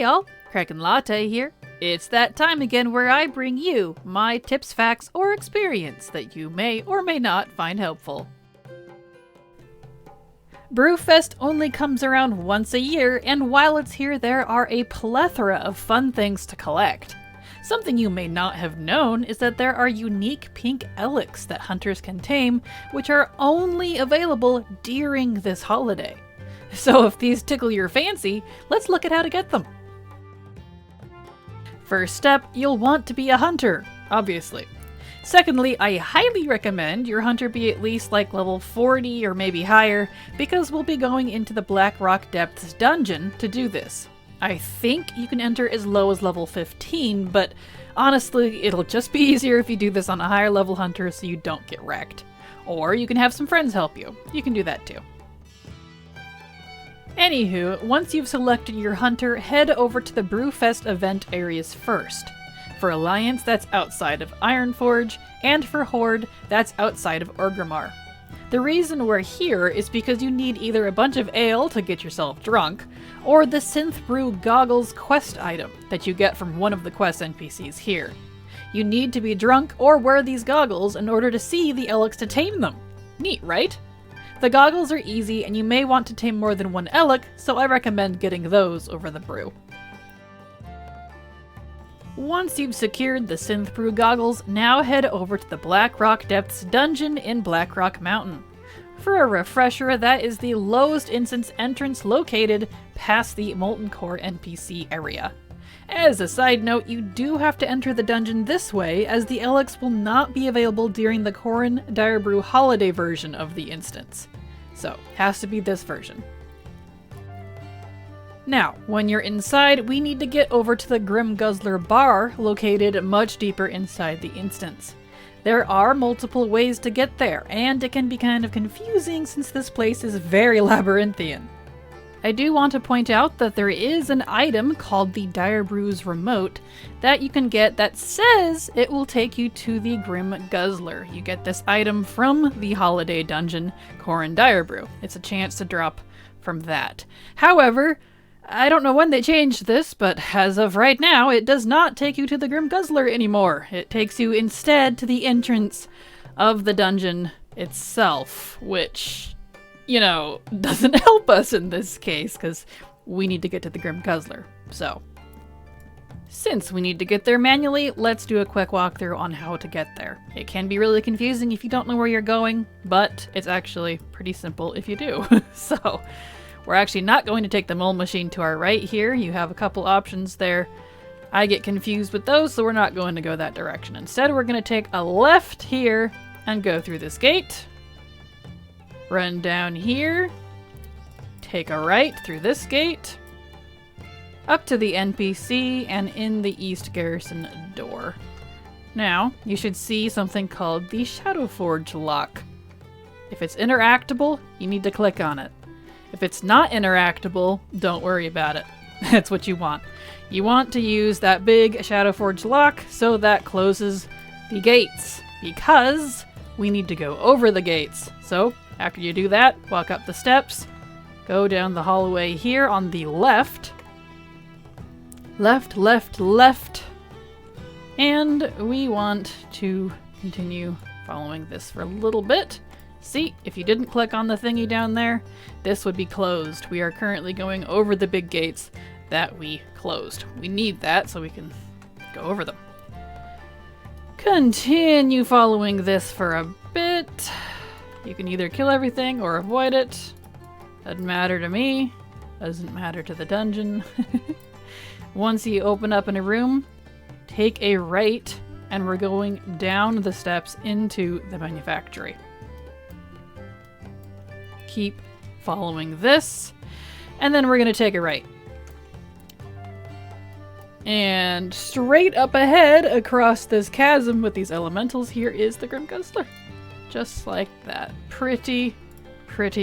Hey y'all, Kraken Latte here. It's that time again where I bring you my tips, facts, or experience that you may or may not find helpful. Brewfest only comes around once a year, and while it's here there are a plethora of fun things to collect. Something you may not have known is that there are unique pink Elekks that hunters can tame, which are only available during this holiday. So if these tickle your fancy, let's look at how to get them. First step, you'll want to be a hunter, obviously. Secondly, I highly recommend your hunter be at least like level 40 or maybe higher, because we'll be going into the Black Rock Depths dungeon to do this. I think you can enter as low as level 15, but honestly, it'll just be easier if you do this on a higher level hunter so you don't get wrecked. Or you can have some friends help you. You can do that too. Anywho, once you've selected your hunter, head over to the Brewfest event areas first. For Alliance, that's outside of Ironforge, and for Horde, that's outside of Orgrimmar. The reason we're here is because you need either a bunch of ale to get yourself drunk, or the Synthbrew Goggles quest item that you get from one of the quest NPCs here. You need to be drunk or wear these goggles in order to see the Elekks to tame them. Neat, right? The goggles are easy, and you may want to tame more than one Elekk, so I recommend getting those over the brew. Once you've secured the Synthbrew goggles, now head over to the Black Rock Depths dungeon in Black Rock Mountain. For a refresher, that is the lowest instance entrance located past the Molten Core NPC area. As a side note, you do have to enter the dungeon this way, as the Elekks will not be available during the Thunderbrew holiday version of the instance. So, has to be this version. Now, when you're inside, we need to get over to the Grim Guzzler bar, located much deeper inside the instance. There are multiple ways to get there, and it can be kind of confusing since this place is very labyrinthian. I do want to point out that there is an item called the Bruise remote that you can get that says it will take you to the Grim Guzzler. You get this item from the holiday dungeon, Thunderbrew. It's a chance to drop from that. However, I don't know when they changed this, but as of right now, it does not take you to the Grim Guzzler anymore. It takes you instead to the entrance of the dungeon itself, which, you know, doesn't help us in this case, because we need to get to the Grim Guzzler. So, since we need to get there manually, let's do a quick walkthrough on how to get there. It can be really confusing if you don't know where you're going, but it's actually pretty simple if you do. So, we're actually not going to take the mole machine to our right here. You have a couple options there. I get confused with those, so we're not going to go that direction. Instead, we're going to take a left here and go through this gate. Run down here. Take a right through this gate. Up to the NPC and in the East Garrison door. Now, you should see something called the Shadowforge lock. If it's interactable, you need to click on it. If it's not interactable, don't worry about it. That's what you want. You want to use that big Shadowforge lock so that closes the gates, because we need to go over the gates. So, after you do that, walk up the steps, go down the hallway here on the left. Left, left, left. And we want to continue following this for a little bit. See, if you didn't click on the thingy down there, this would be closed. We are currently going over the big gates that we closed. We need that so we can go over them. Continue following this for a bit. You can either kill everything or avoid it. Doesn't matter to me. Doesn't matter to the dungeon. Once you open up in a room, take a right, and we're going down the steps into the manufactory. Keep following this, and then we're going to take a right. And straight up ahead, across this chasm with these elementals, here is the Grim Guzzler. Just like that. Pretty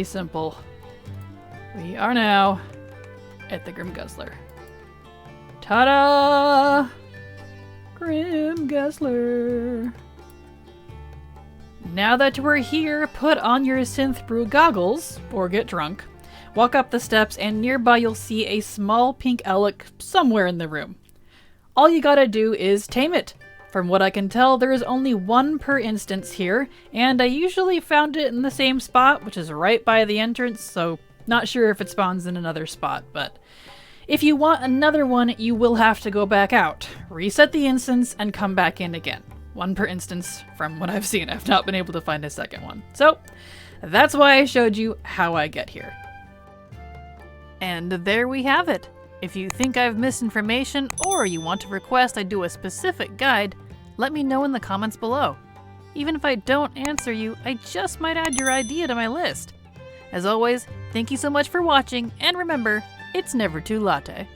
simple. We are now at the Grim Guzzler. Ta-da! Grim Guzzler. Now that we're here, put on your Synthbrew goggles, or get drunk. Walk up the steps and nearby you'll see a small pink Elekk somewhere in the room. All you gotta do is tame it. From what I can tell, there is only one per instance here, and I usually found it in the same spot, which is right by the entrance, so not sure if it spawns in another spot, but if you want another one, you will have to go back out, reset the instance, and come back in again. One per instance from what I've seen. I've not been able to find a second one. So that's why I showed you how I get here. And there we have it. If you think I've missed information or you want to request I do a specific guide, let me know in the comments below. Even if I don't answer you, I just might add your idea to my list. As always, thank you so much for watching, and remember, it's never too latte.